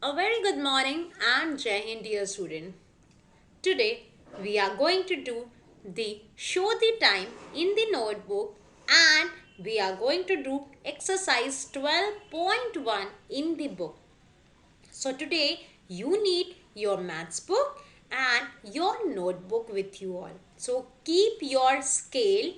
A very good morning and Jai Hind, dear student. Today we are going to do the show the time in the notebook, and we are going to do exercise 12.1 in the book. So today you need your maths book and your notebook with you all. So keep your scale,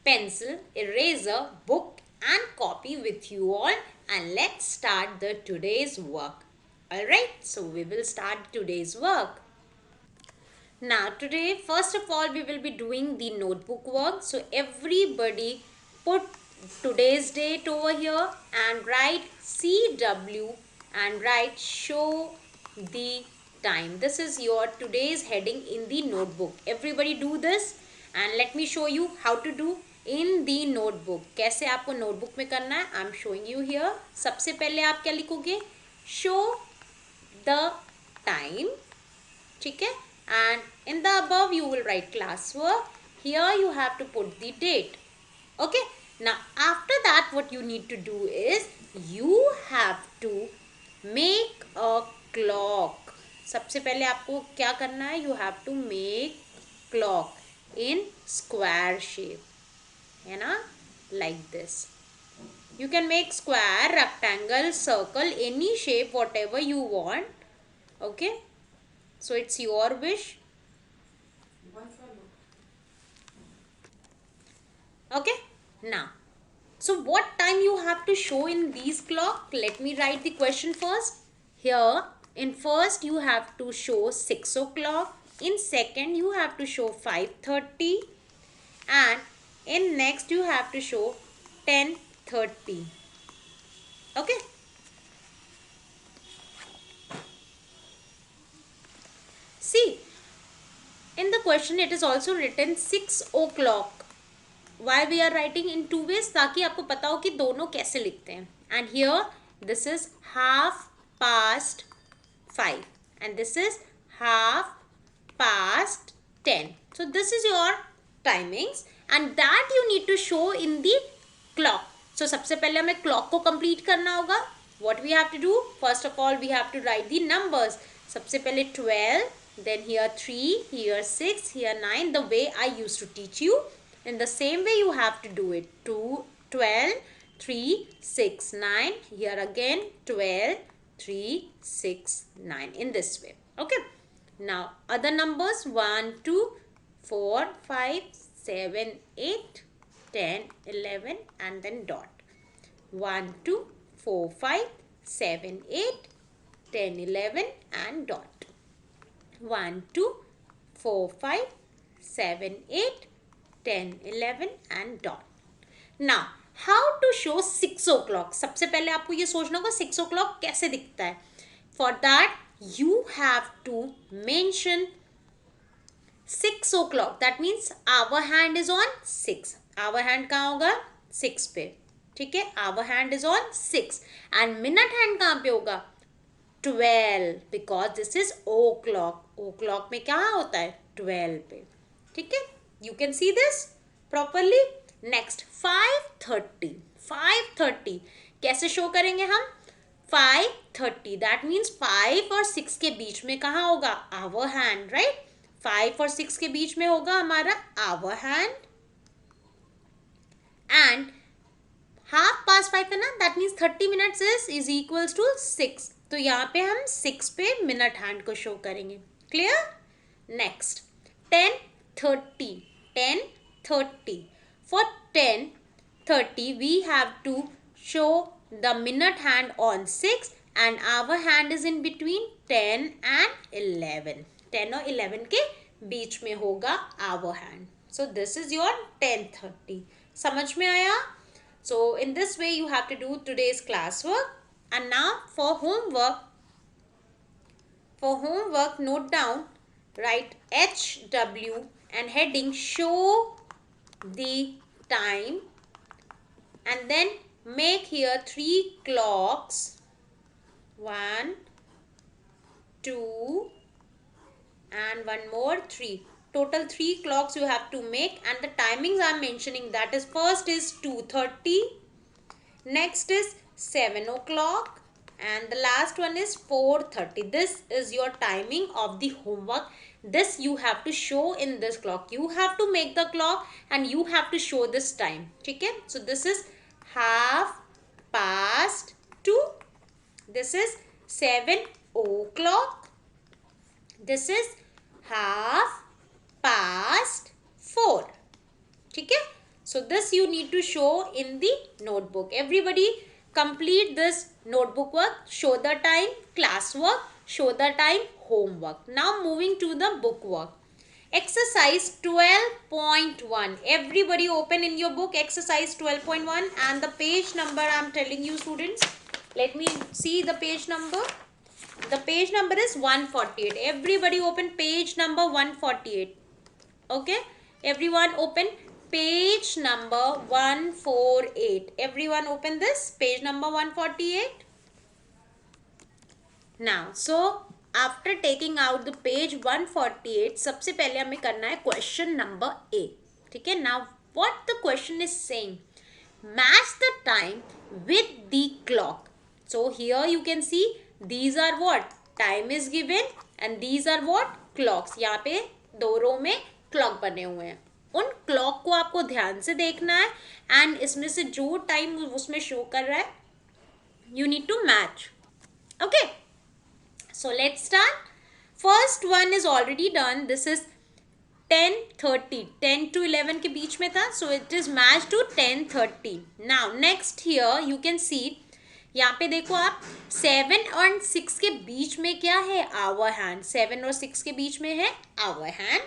pencil, eraser, book and copy with you all, and let's start the today's work. Alright, so we will start today's work. Now today, first of all, we will be doing the notebook work. So everybody put today's date over here and write CW and write show the time. This is your today's heading in the notebook. Everybody do this and let me show you how to do in the notebook. कैसे आपको notebook में करना है? I'm showing you here. सबसे पहले आप क्या लिखोगे? Show the time. ठीक है, and in the above you will write classwork. Here you have to put the date. Okay, now after that what you need to do is you have to make a clock. सबसे पहले आपको क्या करना है? You have to make clock in square shape, है ना, like this. You can make square, rectangle, circle, any shape, whatever you want. Okay, so it's your wish. Okay, now so what time you have to show in these clock? Let me write the question first. Here in first you have to show 6 o'clock, in second you have to show 5:30, and in next you have to show 10:30. Okay, see in the question it is also written 6 o'clock. Why we are writing in two ways? ताकि आपको पता हो कि दोनों कैसे लिखते हैं. And here this is 5:30 and this is 10:30. So this is your timings and that you need to show in the clock. So सबसे पहले हमें clock को complete करना होगा. What we have to do? First of all we have to write the numbers. सबसे पहले 12, then here 3, here 6, here 9. The way I used to teach you. In the same way you have to do it. 2, 12, 3, 6, 9. Here again 12, 3, 6, 9. In this way. Okay. Now other numbers 1, 2, 4, 5, 7, 8, 10, 11 and then dot. 1, 2, 4, 5, 7, 8, 10, 11 and dot. 1, 2, 4, 5, 7, 8, 10, 11 and dot. Now how to show 6 o'clock? सबसे पहले आपको ये सोचना होगा 6 o'clock कैसे दिखता है. For that you have to mention 6 o'clock. That means our hand is on 6. Our hand कहाँ होगा? 6 पे. ठीक है, our hand is on 6 and minute hand कहाँ पे होगा? 12 because this is o'clock. O'clock में क्या होता है? 12 पे. ठीक है, you can see this properly. Next 5:30. 5:30 कैसे शो करेंगे हम? 5:30 that means 5 और 6 के बीच में कहाँ होगा? Our hand, right? 5 और 6 के बीच में होगा हमारा our hand and 5:30 है ना, that means 30 minutes is equals to 6. तो यहाँ पे हम 6 पे मिनट हैंड को शो करेंगे. Clear? Next 10:30. 10:30. For 10:30 we have to show the minute hand on 6 and our hand is in between 10 and 11. 10 और 11 के बीच में होगा our hand. So this is your 10:30. समझ में आया? So in this way you have to do today's classwork. And now for homework. For homework, note down, write HW and heading show the time, and then make here 3 clocks. 1, 2 and one more 3. Total 3 clocks you have to make, and the timings I am mentioning, that is first is 2:30, next is 7 o'clock, and the last one is 4:30. This is your timing of the homework. This you have to show in this clock. You have to make the clock and you have to show this time. Okay, so this is 2:30. This is 7 o'clock. This is 4:30. Okay, so this you need to show in the notebook. Everybody complete this notebook work. Show the time, class work, show the time, homework. Now moving to the book work. Exercise 12.1. Everybody open in your book exercise 12.1 and the page number I am telling you, students. Let me see the page number. The page number is 148. Everybody open page number 148. Okay, everyone open page number 148. Everyone open this page number 148. Now, so after taking out the page 148, सबसे पहले हमें करना है question number A. ठीक है, now what the question is saying, match the time with the clock. So here you can see these are what time is given and these are what clocks. यहाँ पे दो रो में clock बने हुए हैं. उन क्लॉक को आपको ध्यान से देखना है एंड इसमें से जो टाइम उसमें शो कर रहा है you need to match. Okay, so let's start. First one is already done. This is 10:30. 10 to 11 के बीच में था, so it is matched to 10:30. Now next here you can see, यहाँ पे देखो आप 7 और 6 के बीच में क्या है, आवर हैंड. 7 और 6 के बीच में है hour hand.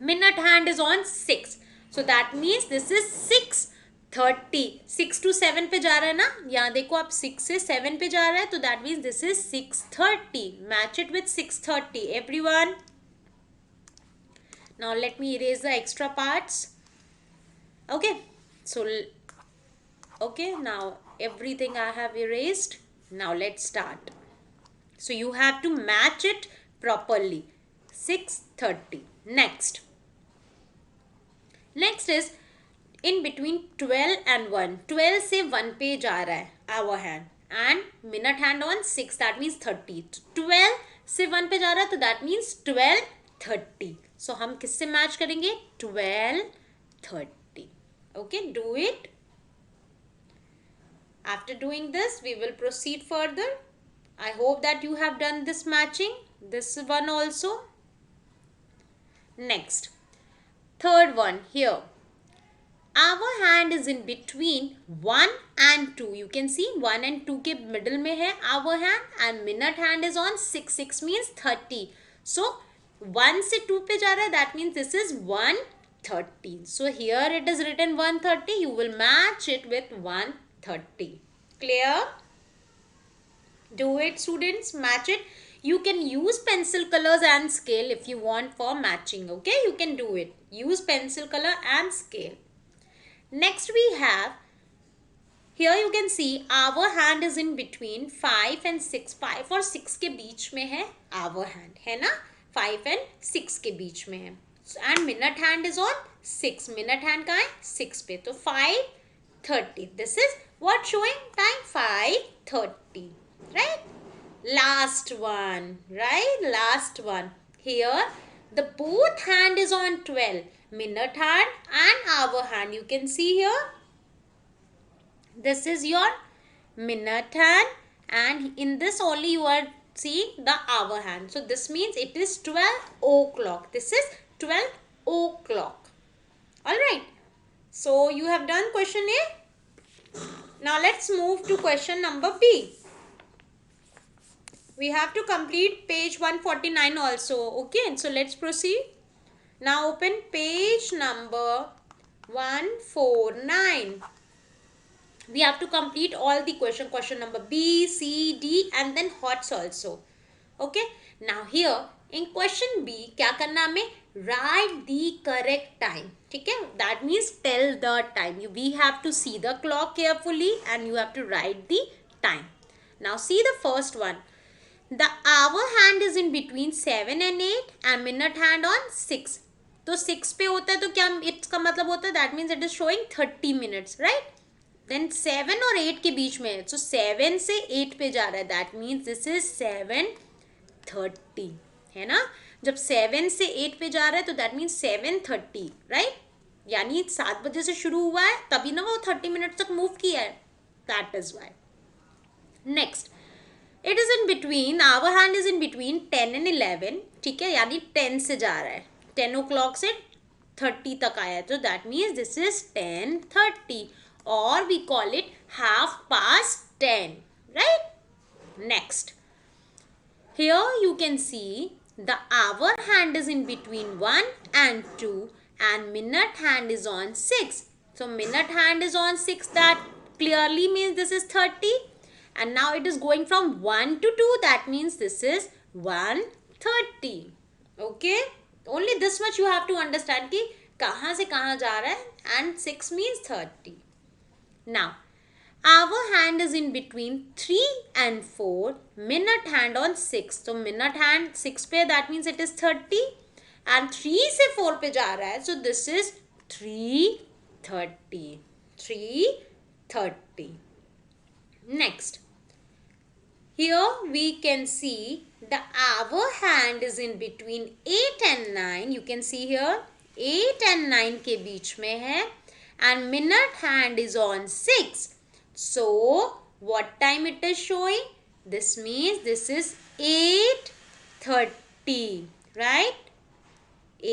Minute hand is on 6, so that means this is 6:30. 6 to 7 पे जा रहा है ना, यहाँ देखो आप 6 से 7 पे जा रहा है, तो that means this is 6:30. Match it with 6:30. Everyone. Now let me erase the extra parts. Okay, so okay, now everything I have erased. Now let's start. So you have to match it properly. 6:30. Next is in between 12 and 1. 12 से 1 पे जा रहा है hour hand and minute hand on 6. That means 30. 12 से 1 पे जा रहा है तो दैट मीन्स 12:30. सो हम किससे मैच करेंगे, 12:30. Okay, do it. After doing this, we will proceed further. I hope that you have done this matching. This one also. Next, third one here. Our hand is in between 1 and 2. You can see 1 and 2 के middle में है our hand and minute hand is on 6. 6 means 30. So 1 से 2 पे जा रहा है, that means this is 1:30. So here it is written 1:30. You will match it with 1:30. Clear? Do it, students. Match it. You can use pencil colors and scale if you want for matching. Okay, you can do it. Use pencil color and scale. Next we have, here you can see our hand is in between 5 and 6. 5 और 6 के बीच में है our hand, है ना. 5 and 6 के बीच में है. And minute hand is on 6. Minute hand कहाँ है, 6 पे. तो 5:30. This is what showing time, 5:30. Right? Last one. Right? Last one. Here the both hand is on 12. Minute hand and hour hand. You can see here. This is your minute hand and in this only you are seeing the hour hand. So this means it is 12 o'clock. This is 12 o'clock. Alright. So you have done question A. Now let's move to question number B. We have to complete page 149 also. Okay, so let's proceed. Now open page number 149. We have to complete all the question number B, C, D and then HOTS also. Okay, now here in question B क्या करना हमें, write the correct time. ठीक है, that means tell the time. We have to see the clock carefully and you have to write the time. Now see the first one. The hour hand is in between 7 and 8 and minute hand on 6. तो 6 पे होता है तो क्या इसका मतलब होता है, that means it is showing 30 minutes, right? Then 7 और 8 के बीच में है, सो 7 से 8 पे जा रहा है, दैट मीन्स दिस इज 7:30, है ना। जब 7 से 8 पे जा रहा है तो दैट मीन्स 7:30, राइट। यानी 7 बजे से शुरू हुआ है, तभी ना वो 30 मिनट तक मूव किया है, that is why. Next, it is in between, hour hand is in between 10 and 11, ठीक है, यानी 10 से जा रहा है, 10 o'clock से 30 तक आया है, तो दैट मीन्स दिस इज 10:30, और we call it 10:30, right. Next, here you can see the hour hand is in between 1 and 2 and minute hand is on 6. So minute hand is on 6, that clearly means this is 30, and now it is going from 1 to 2, that means this is 1:30. Okay, only this much you have to understand कि कहाँ से कहाँ जा रहा है, and 6 means 30. Now our hand is in between 3 and 4, minute hand on 6. So minute hand 6 पे, that means it is 30, and 3 से 4 पे जा रहा है, so this is 3:30. 3:30. Next, here we can see the hour hand is in between 8 and 9. You can see here 8 and 9 के बीच में है, and minute hand is on 6. So what time it is showing? This means this is 8:30, right?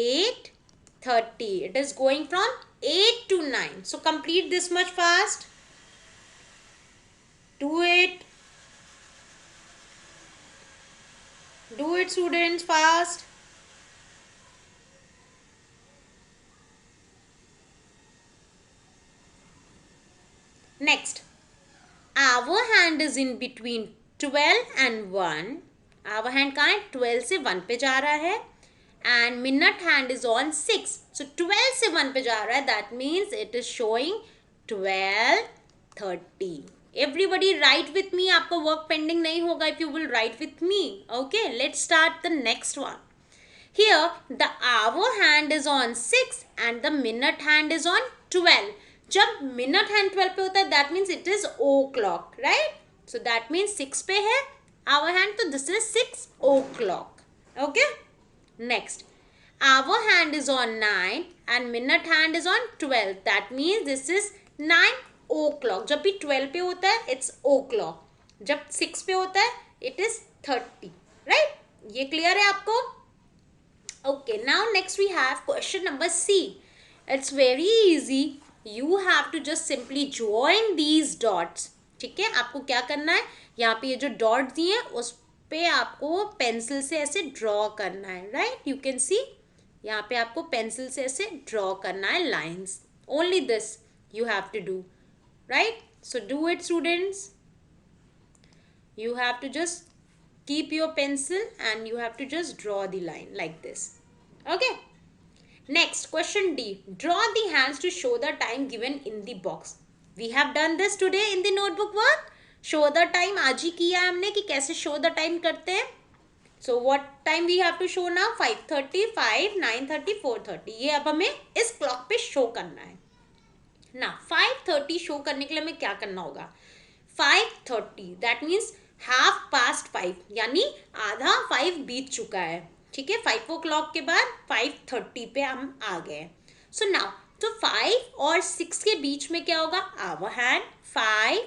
8:30. It is going from 8 to 9. So complete this much fast. Do it. Do it, students, fast. Next, our hand is in between 12 and 1. our hand कहाँ है, 12 से 1 पे जा रहा है, and minute hand is on 6. so 12 से 1 पे जा रहा है, that means it is showing 12:30. everybody write with me, आपका work pending नहीं होगा if you will write with me. okay, let's start the next one. Here the hour hand is on 6 and the minute hand is on 12. जब minute hand 12 पे होता है, that means it is o'clock, right? so that means 6 पे है hour hand, तो this is 6 o'clock. okay, next, hour hand is on 9 and minute hand is on 12. that means this is 9 o'clock. जब भी 12 पे होता है it's o'clock, जब 6 पे होता है it is 30, right? ये clear है आपको? Okay, now next we have question number C. It's very easy. You have to just simply join these dots. ठीक है, आपको क्या करना है, यहाँ पे ये जो डॉट दिए हैं उस पे आपको पेंसिल से ऐसे ड्रॉ करना है, राइट? यू कैन सी, यहाँ पे आपको पेंसिल से ऐसे ड्रॉ करना है lines. Only this you have to do, right? So do it students. You have to just keep your pencil and you have to just draw the line like this. Okay. Next, question D. Draw the hands to show the time given in the box. We have done this today in the notebook work. Show the time आज ही किया हमने कि कैसे show the time करते हैं. So what time we have to show now? 5:30, 5, 9:30, 4:30. ये अब हमें इस clock पे show करना है. Now 5:30 show करने के लिए हमें क्या करना होगा? 5:30 that means 5:30, यानी आधा 5 बीत चुका है. ठीक है, 5 o'clock के बाद 5:30 पे हम आ गए. सो नाउ तो 5 और 6 के बीच में क्या होगा? Our hand. 5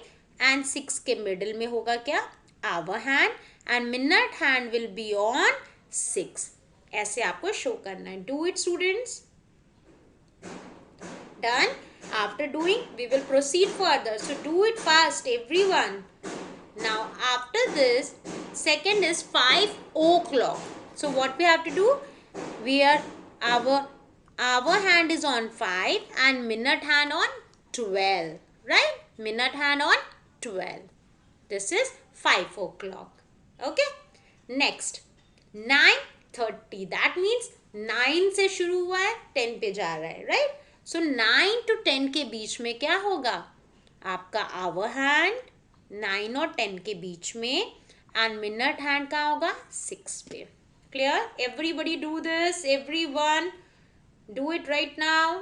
and 6 के मिडिल में होगा क्या? Hour hand. And minute hand will be on 6. ऐसे आपको शो करना है. Do it students. Done. After doing, we will proceed further. So do it fast, everyone. Now after this, second is 5 o'clock. So what we have to do? We are our hand is on 5 and minute hand on 12. Right? Minute hand on 12. This is 5 o'clock. Okay? Next, 9:30. That means 9 से शुरू हुआ है, 10 पे जा रहा है. Right? So 9 to 10 के बीच में क्या होगा? आपका आवर हैंड 9 और 10 के बीच में, एंड मिनट हैंड कहाँ होगा? 6 पे. Clear? Everybody do this. Everyone do it right now.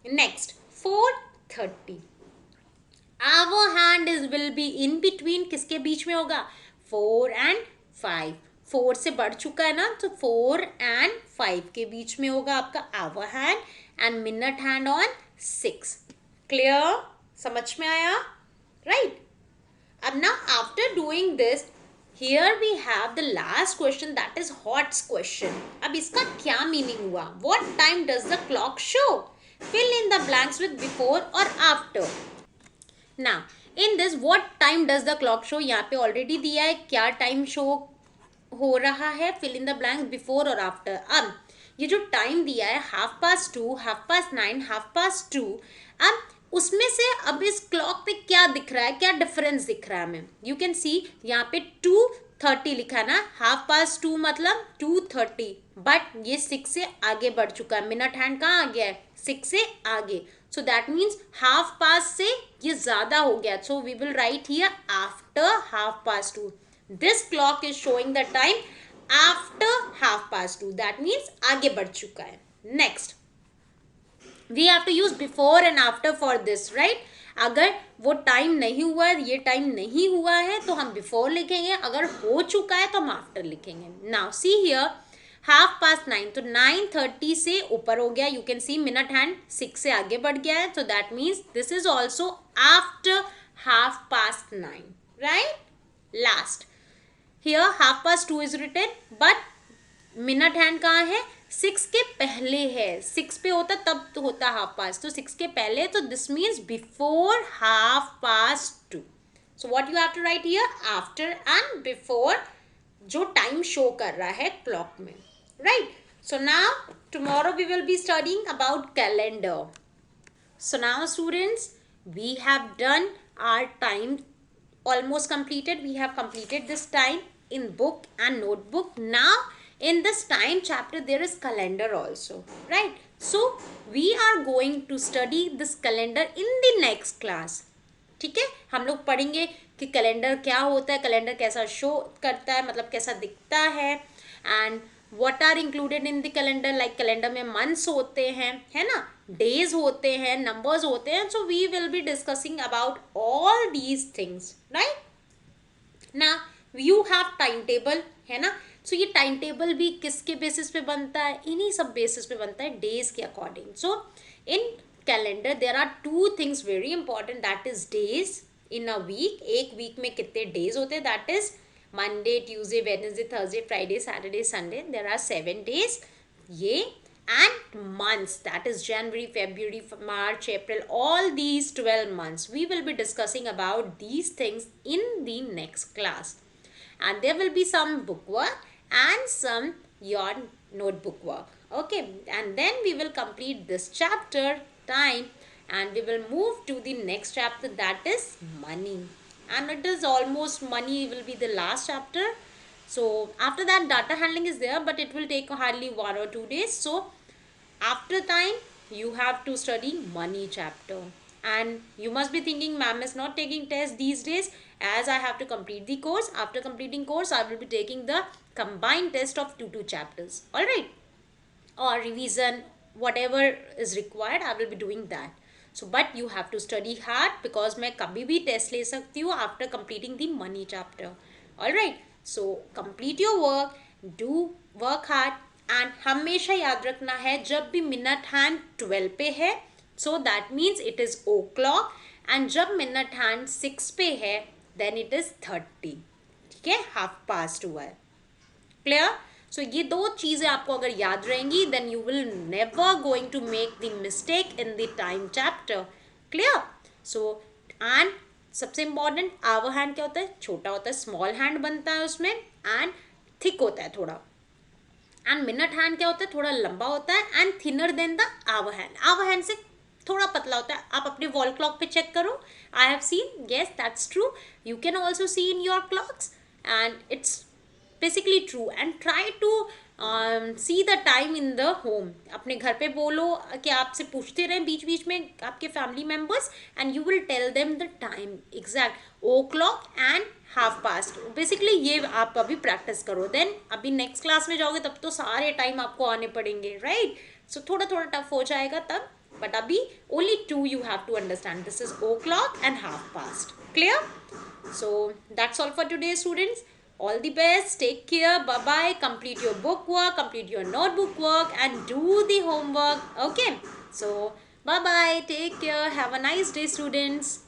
Next 4:30. our hand is will be in between, किसके बीच में होगा? 4 and 5. 4 से बढ़ चुका है ना, तो 4 and 5 के बीच में होगा आपका our hand, and minute hand on 6. Clear? समझ में आया? Right? अब now after doing this, here we have the last question, that is HOTS question. अब इसका क्या meaning हुआ? What time does the clock show? Fill in the blanks with before or after. Now in this, what time does the clock show? यहाँ पे already दिया है क्या time show हो रहा है. Fill in the blanks before or after. अब ये जो time दिया है 2:30, 9:30, 2:30, अब उसमें से अब इस क्लॉक पे क्या दिख रहा है, क्या डिफरेंस दिख रहा है हमें? यू कैन सी यहाँ पे 2:30 लिखा है ना, 2:30 मतलब 2:30, बट ये 6 से आगे बढ़ चुका है. मिनट हैंड कहाँ आ गया है? 6 से आगे. सो दैट मीन्स 2:30 से ये ज्यादा हो गया. So we will write here after 2:30. This clock is showing the time after 2:30. That means आगे बढ़ चुका है. Next, we have to use before and after for this, right? अगर वो टाइम नहीं हुआ है, ये टाइम नहीं हुआ है, तो हम बिफोर लिखेंगे. अगर हो चुका है तो हम आफ्टर लिखेंगे. नाउ सी हियर 9:30, तो 9:30 से ऊपर हो गया. You can see minute hand 6 से आगे बढ़ गया है. So that means this is also after 9:30, right? Last here 2:30 is written, but minute hand कहाँ है? 6 के पहले है. 6 पे होता तब तो होता 2:30, तो 6 के पहले, तो this means before 2:30. So what you have to write here? After and before, जो टाइम शो कर रहा है क्लॉक में, right? So now tomorrow we will be studying about calendar. So now students, we have done our time, almost completed. We have completed this time in book and notebook. Now in this time chapter there is calendar also, right? So we are going to study this calendar in the next class. ठीक है, हम लोग पढ़ेंगे कि calendar क्या होता है, calendar कैसा शो करता है, मतलब कैसा दिखता है, and what are included in the calendar. Like calendar में मंथ्स होते हैं, है ना, डेज होते हैं, नंबर्स होते हैं. So we will be discussing about all these things, right? ना यू हैव टाइम टेबल, है ना. सो ये टाइम टेबल भी किसके बेसिस पे बनता है? इन्हीं सब बेसिस पे बनता है, डेज के according. So in calendar there are 2 things very important, that is days in a week. एक वीक में कितने डेज होते हैं? That is Monday, Tuesday, Wednesday, Thursday, Friday, Saturday, Sunday. There are 7 days. ये and months, that is January, February, March, April, all these 12 months. We will be discussing about these things in the next class, and there will be some book work and some your notebook work, okay? And then we will complete this chapter time, and we will move to the next chapter, that is money. And it is almost, money will be the last chapter. So after that data handling is there, but it will take hardly 1 or 2 days. So after time you have to study money chapter. And you must be thinking, ma'am is not taking test these days, as I have to complete the course. After completing course I will be taking the combined test of 2 chapters, all right, or revision, whatever is required I will be doing that. So but you have to study hard, because मैं कभी भी test ले सकती हूँ after completing the money chapter, all right? So complete your work, do work hard, and हमेशा याद रखना है जब भी मिनट हैंड 12 पे है, so that means it is o'clock, and जब मिनट हैंड 6 पे है then it is 30. ठीक है, 2:30 हुआ है. क्लियर? सो ये 2 चीज़ें आपको अगर याद रहेंगी, then you will never going to make the mistake in the time chapter. Clear? So and सबसे इम्पॉर्टेंट, आवर हैंड क्या होता है? छोटा होता है, स्मॉल हैंड बनता है उसमें, एंड थिक होता है थोड़ा. एंड मिनट हैंड क्या होता है? थोड़ा लंबा होता है, and thinner than the hour hand. Hour hand से थोड़ा पतला होता है. आप अपने वॉल क्लॉक पे चेक करो. I have seen, yes that's true. You can also see in your clocks, and it's basically true. And try to see the time in the home. अपने घर पे बोलो कि आपसे पूछते रहें बीच बीच में आपके family members, and you will tell them the time exact, o'clock and 2:30. Basically ये आप अभी प्रैक्टिस करो. देन अभी नेक्स्ट क्लास में जाओगे तब तो सारे टाइम आपको आने पड़ेंगे, राइट? सो थोड़ा थोड़ा टफ हो जाएगा तब, but abhi only two you have to understand. This is o'clock and half past. Clear? So that's all for today, students. All the best. Take care. Bye bye. Complete your book work, complete your notebook work, and do the homework. Okay. So bye bye. Take care. Have a nice day, students.